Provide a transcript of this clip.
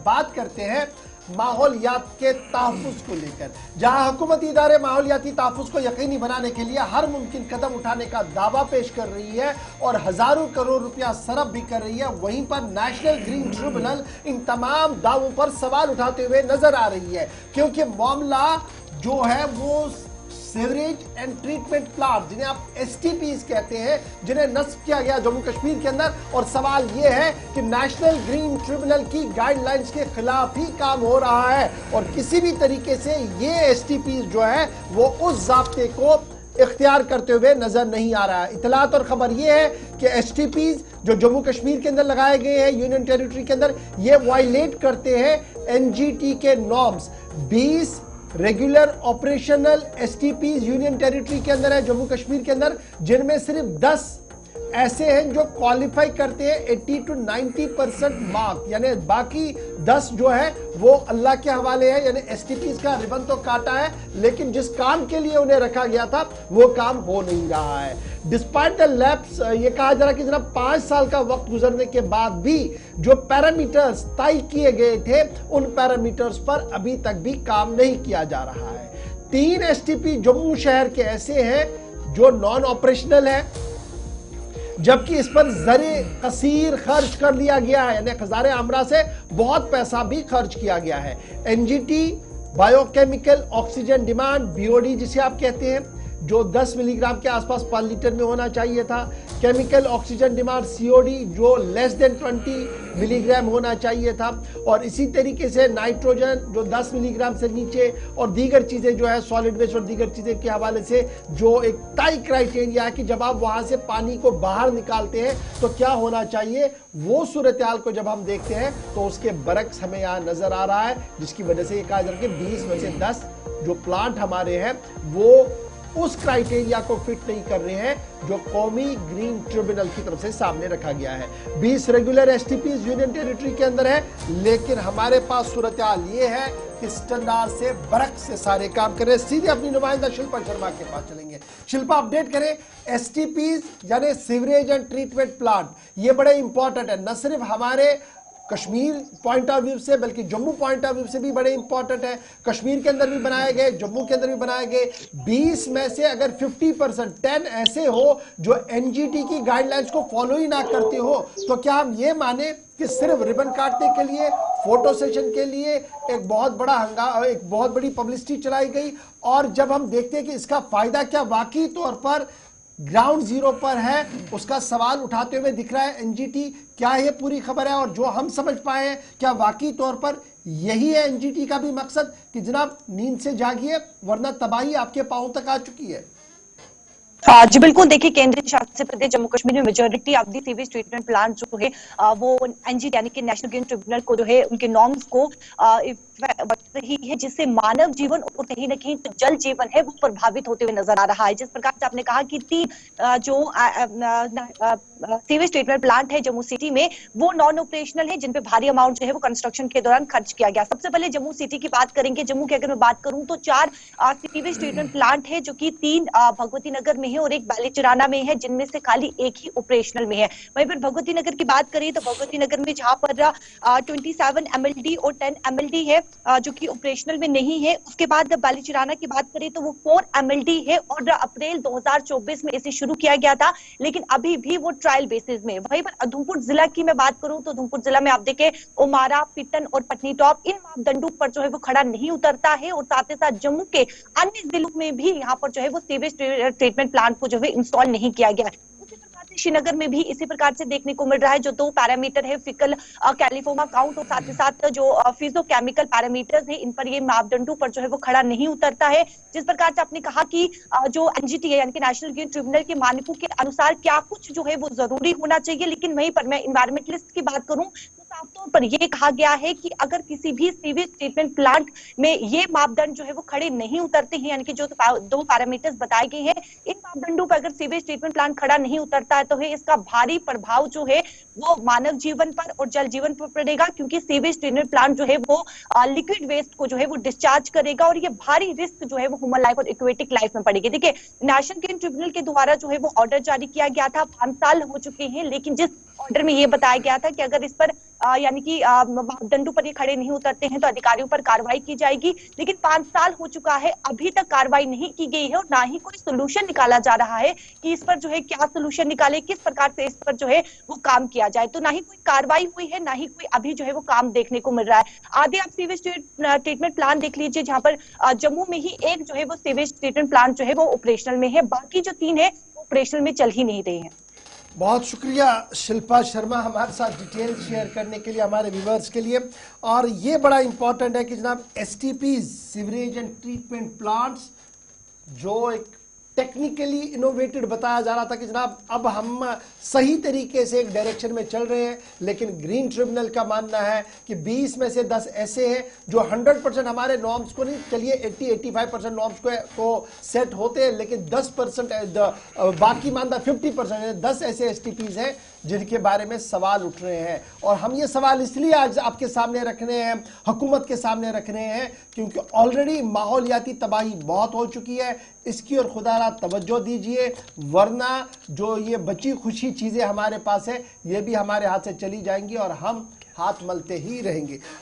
बात करते हैं माहौलियात के तहफ्फुज़ को लेकर, जहां हुकूमती इदारे माहौलियाती तहफ्फुज़ को यकीनी बनाने के लिए हर मुमकिन कदम उठाने का दावा पेश कर रही है और हजारों करोड़ रुपया सरफ भी कर रही है, वहीं पर नेशनल ग्रीन ट्रिब्यूनल इन तमाम दावों पर सवाल उठाते हुए नजर आ रही है, क्योंकि मामला जो है वो सीवरेज एंड ट्रीटमेंट प्लांट, जिन्हें आप STPs कहते हैं, जिन्हें नस्ब किया गया जम्मू कश्मीर के अंदर, और सवाल यह है कि नेशनल ग्रीन ट्रिब्यूनल की गाइडलाइंस के खिलाफ ही काम हो रहा है और किसी भी तरीके से ये STPs जो है वो उस ज़ाब्ते को इख्तियार करते हुए नजर नहीं आ रहा है। इतलात और खबर यह है कि STPs जो जम्मू कश्मीर के अंदर लगाए गए हैं, यूनियन टेरिटरी के अंदर, ये वायलेट करते हैं NGT के norms. 20 regular operational STPs union territory के अंदर है जम्मू कश्मीर के अंदर, जिनमें सिर्फ 10 ऐसे हैं जो क्वालिफाई करते हैं 80 to 90% मार्क, यानी बाकी 10 जो है वो अल्लाह के हवाले है। यानी STPs का रिबन तो काटा है, लेकिन जिस काम के लिए उन्हें रखा गया था वो काम हो नहीं रहा है। डिस्पाइट द लैप्स, ये कहा जा रहा है कि जनाब 5 साल का वक्त गुजरने के बाद भी जो पैरामीटर्स तय किए गए थे उन पैरामीटर्स पर अभी तक भी काम नहीं किया जा रहा है। 3 STP जम्मू शहर के ऐसे हैं जो नॉन ऑपरेशनल है, जबकि इस पर ज़रे कसीर खर्च कर लिया गया है, यानी खजाने आमरा से बहुत पैसा भी खर्च किया गया है। NGT biochemical oxygen demand, BOD जिसे आप कहते हैं, जो 10 मिलीग्राम के आसपास पर लीटर में होना चाहिए था। केमिकल ऑक्सीजन डिमांड COD जो लेस देन 20 मिलीग्राम होना चाहिए था, और इसी तरीके से नाइट्रोजन जो 10 मिलीग्राम से नीचे, और दीगर चीज़ें जो है सॉलिड वेस्ट और दीगर चीज़ें के हवाले से जो एक तय क्राइटेरिया है कि जब आप वहाँ से पानी को बाहर निकालते हैं तो क्या होना चाहिए, वो सूरत हाल को जब हम देखते हैं तो उसके बरक्स हमें यहाँ नजर आ रहा है, जिसकी वजह से ये कहा जा रहा है कि 20 में से 10 जो प्लांट हमारे हैं वो उस क्राइटेरिया को फिट नहीं कर रहे हैं जो कौमी ग्रीन ट्रिब्यूनल की तरफ से सामने रखा गया है। 20 रेगुलर STPs यूनियन टेरिटरी के अंदर है, लेकिन हमारे पास सूरत हाल ये है कि स्टैंडर्ड से बरक से सारे काम करें। सीधे अपनी नुमाइंदा शिल्पा शर्मा के पास चलेंगे। शिल्पा, अपडेट करें। STPs यानी सीवरेज एंड ट्रीटमेंट प्लांट, ये बड़े इंपॉर्टेंट है, न सिर्फ हमारे कश्मीर पॉइंट ऑफ व्यू से बल्कि जम्मू पॉइंट ऑफ व्यू से भी बड़े इंपॉर्टेंट है। कश्मीर के अंदर भी बनाए गए, जम्मू के अंदर भी बनाए गए। 20 में से अगर 50% 10 ऐसे हो जो NGT की गाइडलाइंस को फॉलो ही ना करते हो, तो क्या हम ये माने कि सिर्फ रिबन काटने के लिए, फोटो सेशन के लिए एक बहुत बड़ी पब्लिसिटी चलाई गई, और जब हम देखते हैं कि इसका फायदा क्या वाकई तौर पर ग्राउंड जीरो पर है, उसका सवाल उठाते हुए दिख रहा है NGT। क्या ये पूरी खबर है, और जो हम समझ पाए हैं क्या वाकई तौर पर यही है NGT का भी मकसद कि जनाब नींद से जागिए वरना तबाही आपके पांव तक आ चुकी है? जी बिल्कुल, देखिए केंद्रीय शासित प्रदेश जम्मू कश्मीर में majority of the sewage treatment plant जो है वो NGT यानी कि नेशनल ग्रीन ट्रिब्यूनल को जो है उनके नॉर्म्स को बच रही है, जिससे मानव जीवन और कहीं ना कहीं जल जीवन है वो प्रभावित होते हुए नजर आ रहा है। जिस प्रकार से आपने कहा कि 3 जो सीवेज ट्रीटमेंट प्लांट है जम्मू सिटी में वो नॉन ऑपरेशनल है, जिन पे भारी अमाउंट जो है वो कंस्ट्रक्शन के दौरान खर्च किया गया। सबसे पहले जम्मू सिटी की बात करेंगे। जम्मू की अगर मैं बात करूं तो 4 सीवेज ट्रीटमेंट प्लांट है, जो कि 3 भगवती नगर में है और एक बालीचराना में है, जिनमें से खाली एक ही ऑपरेशनल में है। वहीं पर भगवती नगर की बात करें तो भगवती नगर में जहां पर 27 MLD और 10 MLD है जो कि ऑपरेशनल में नहीं है। उसके बाद बालीचराना की बात करें तो वो 4 MLD है और अप्रैल 2024 में इसे शुरू किया गया था, लेकिन अभी भी वो ट्रायल बेसिस में। वहीं पर उधमपुर जिला की मैं बात करूं तो उधमपुर जिला में आप देखें ओमारा, पिटन और पटनी टॉप इन मापदंडों पर जो है वो खड़ा नहीं उतरता है, और साथ ही साथ जम्मू के अन्य जिलों में भी यहाँ पर जो है वो सीवेज ट्रीटमेंट प्लांट को जो है इंस्टॉल नहीं किया गया है। श्रीनगर में भी इसी प्रकार से देखने को मिल रहा है। जो 2 पैरामीटर है, फिकल कैलिफोमा काउंट और साथ ही साथ जो फिजियोकेमिकल पैरामीटर्स है, इन पर ये मापदंडों पर जो है वो खड़ा नहीं उतरता है। जिस प्रकार से आपने कहा कि जो NGT है यानी कि नेशनल ग्रीन ट्रिब्यूनल के मानकों के अनुसार क्या कुछ जो है वो जरूरी होना चाहिए, लेकिन वहीं पर मैं इन्वायरमेंटलिस्ट की बात करूं तो साफ तौर पर यह कहा गया है कि अगर किसी भी सीवेज ट्रीटमेंट प्लांट में ये मापदंड जो है वो खड़े नहीं उतरते हैं, यानी कि जो 2 पैरामीटर्स बताए गए हैं, इन मापदंडों पर अगर सीवेज ट्रीटमेंट प्लांट खड़ा नहीं उतरता है तो है इसका भारी प्रभाव जो है वो मानव जीवन पर और जल जीवन पर पड़ेगा, क्योंकि सीवेज ट्रीटमेंट प्लांट जो है वो लिक्विड वेस्ट को जो है वो डिस्चार्ज करेगा और ये भारी रिस्क जो है वो ह्यूमन लाइफ और इक्वेटिक लाइफ में पड़ेगी। देखिए, नेशनल ग्रीन ट्रिब्यूनल के द्वारा जो है वो ऑर्डर जारी किया गया था, 5 साल हो चुके हैं, लेकिन जिस ऑर्डर में ये बताया गया था कि अगर इस पर यानी कि मापदंडों पर ये खड़े नहीं उतरते हैं तो अधिकारियों पर कार्रवाई की जाएगी, लेकिन 5 साल हो चुका है, अभी तक कार्रवाई नहीं की गई है और ना ही कोई सोल्यूशन निकाला जा रहा है कि इस पर जो है क्या सोल्यूशन निकाले, किस प्रकार से इस पर जो है वो काम किया जाए। तो ना ही कोई कार्रवाई हुई है, ना ही कोई अभी जो है वो काम देखने को मिल रहा है। आधे आप सीवेज ट्रीटमेंट प्लांट देख लीजिए, जहां पर जम्मू में ही एक जो है वो सीवेज ट्रीटमेंट प्लांट जो है वो ऑपरेशनल में है, बाकी जो 3 है ऑपरेशनल में चल ही नहीं रहे हैं। बहुत शुक्रिया शिल्पा शर्मा हमारे साथ डिटेल शेयर करने के लिए, हमारे व्यूवर्स के लिए। और ये बड़ा इंपॉर्टेंट है कि जनाब STP sewerage and treatment plants जो एक टेक्निकली इनोवेटेड बताया जा रहा था कि जनाब अब हम सही तरीके से एक डायरेक्शन में चल रहे हैं, लेकिन ग्रीन ट्रिब्यूनल का मानना है कि 20 में से 10 ऐसे हैं जो 100% हमारे नॉर्म्स को नहीं, चलिए 80-85% नॉर्म्स को सेट होते हैं, लेकिन 10% बाकी मानता 50% 10 ऐसे एसटीपीज हैं जिनके बारे में सवाल उठ रहे हैं। और हम ये सवाल इसलिए आज आपके सामने रख रहे हैं, हुकूमत के सामने रख रहे हैं, क्योंकि ऑलरेडी माहौलियाती तबाही बहुत हो चुकी है। इसकी और खुदारा तवज्जो दीजिए, वरना जो ये बची खुशी चीज़ें हमारे पास है ये भी हमारे हाथ से चली जाएंगी और हम हाथ मलते ही रहेंगे।